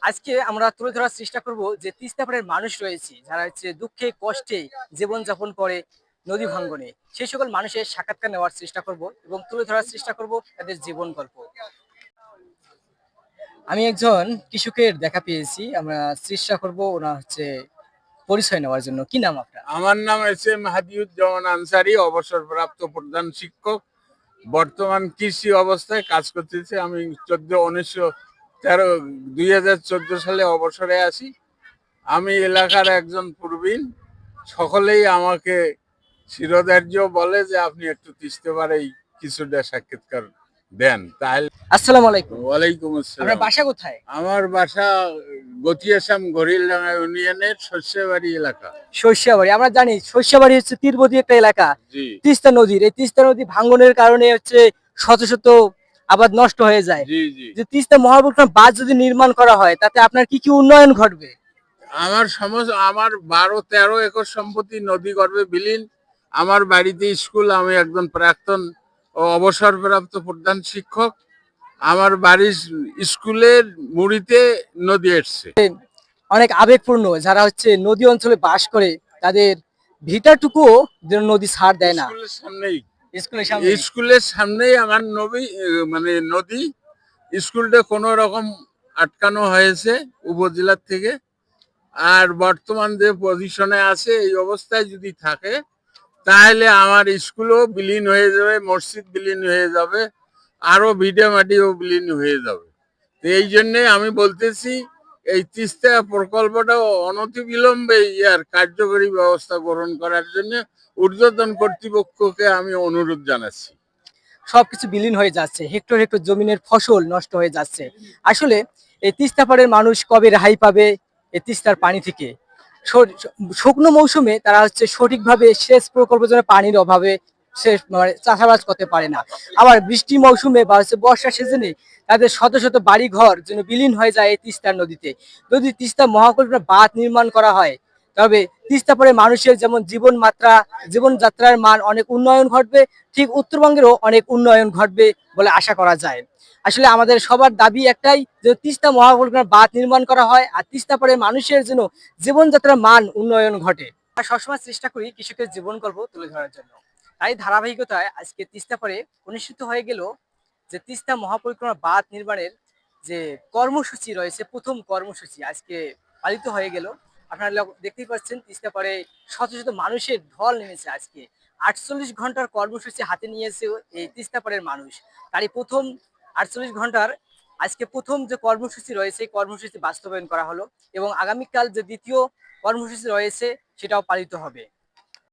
আজকে আমরা তুলে ধরার চেষ্টা করব যে তিস্তা পাড়ের মানুষ রয়েছে যারা হচ্ছে দুঃখে কষ্টে জীবনযাপন করে নদী ভাঙ্গনে সেই সকল মানুষের সাক্ষাৎকার নেওয়ার চেষ্টা করব এবং তুলে ধরার চেষ্টা করব তাদের জীবন গল্প। আমি একজন কৃষকের দেখা পেয়েছি, আমরা চেষ্টা করব ওনার হচ্ছে পরিচয় নেওয়ার জন্য। কি নাম আপনার? আমার নাম এস.এম. হাদিউজ্জামান আনসারী, অবসরপ্রাপ্ত প্রধান শিক্ষক। বর্তমান কৃষি অবস্থায় কাজ করতেছি। আমি 2014 সালে অবসরে আসি। আমি এলাকার একজন প্রবীণ। সকলেই আমাকে শিরোধার্য বলে যে আপনি একটু তিস্তা পাড়েই কিছুটা সাক্ষাৎকার দেন। তাহলে আসসালামু আলাইকুম। ওয়ালাইকুম আপনার আসসালাম। বাসা কোথায়? আমার বাসা গতিয়াসাম গরিলডাঙ্গা ইউনিয়নের শস্যবাড়ি এলাকা। সরিষাবাড়ি। আমরা জানি সরিষাবাড়ি হচ্ছে তীরবর্তী একটা এলাকা। জি তিস্তা নদীর এই তিস্তা নদী ভাঙ্গনের কারণে হচ্ছে শত শত আবাদ নষ্ট হয়ে যায়। জি জি যে তিস্তা মহাপ্রকরণ বাঁধ যদি নির্মাণ করা হয় তাতে আপনার কি কি উন্নয়ন ঘটবে? আমার 12-13 একর সম্পত্তি নদী গর্ভে বিলীন। আমার বাড়িতে স্কুল। আমি একজন প্রাক্তন ও অবসরপ্রাপ্ত প্রধান শিক্ষক। আমার বাড়ির স্কুলের মুড়িতে নদী এসছে। অনেক আবেগপূর্ণ যারা হচ্ছে নদী অঞ্চলে বাস করে তাদের ভিটাটুকুও যেন নদী ছাড় দেয় না। স্কুলের সামনেই স্কুলের সামনে স্কুলের সামনেই আমার মানে নদী। স্কুলটা কোনো রকম আটকানো হয়েছে উপজেলার থেকে। আর বর্তমান যে পজিশনে আছে এই অবস্থায় যদি থাকে তাহলে আমার স্কুলও বিলীন হয়ে যাবে, মসজিদ বিলীন হয়ে যাবে, আরো ভিটে মাটিও বিলীন হয়ে যাবে। তো এই জন্যে আমি বলতেছি এই তিস্তা প্রকল্পটা অনতিবিলম্বে ইয়ার কার্যকরী ব্যবস্থা গ্রহণ করার জন্য ঊর্ধ্বতন কর্তৃপক্ষকে আমি অনুরোধ জানাচ্ছি। সবকিছু বিলীন হয়ে যাচ্ছে, হেক্টর হেক্টর জমিনের ফসল নষ্ট হয়ে যাচ্ছে। আসলে এই তিস্তা পাড়ের মানুষ কবে রেহাই পাবে এই তিস্তার পানি থেকে? শুকনো মৌসুমে তারা হচ্ছে সঠিকভাবে সেচ প্রকল্প যেন পানির অভাবে সে মানে চাষাবাদ করতে পারে না। আবার বৃষ্টি মৌসুমে বা হচ্ছে বর্ষা সিজনে তাদের শত শত বাড়ি ঘর যেন বিলীন হয়ে যায় এই তিস্তার নদীতে। যদি তিস্তা মহাকল্পনা বাঁধ নির্মাণ করা হয় তবে তিস্তা পাড়ে মানুষের যেমন জীবনযাত্রার মান অনেক উন্নয়ন ঘটবে, ঠিক উত্তরবঙ্গেরও অনেক উন্নয়ন ঘটবে বলে আশা করা যায়। আসলে আমাদের সবার দাবি একটাই যে তিস্তা মহাকল্পনা বাঁধ নির্মাণ করা হয় আর তিস্তা পাড়ে মানুষের যেন জীবনযাত্রার মান উন্নয়ন ঘটে। আমরা সবসময় চেষ্টা করি কৃষকের জীবন গল্প তুলে ধরার জন্য। তাই ধারাবাহিকতায় আজকে তিস্তা পাড়ে অনুষ্ঠিত হয়ে গেল যে তিস্তা মহাপরিক্রমা বাঁধ নির্মাণের যে কর্মসূচি রয়েছে, প্রথম কর্মসূচি আজকে পালিত হয়ে গেল। আপনারা দেখতেই পাচ্ছেন তিস্তা পাড়ে শত শত মানুষের ঢল নেমেছে আজকে। 48 ঘন্টার কর্মসূচি হাতে নিয়েছে এই তিস্তা পাড়ের মানুষ। তারই প্রথম 48 ঘন্টার আজকে প্রথম যে কর্মসূচি রয়েছে কর্মসূচি বাস্তবায়ন করা হলো এবং আগামীকাল যে দ্বিতীয় কর্মসূচি রয়েছে সেটাও পালিত হবে।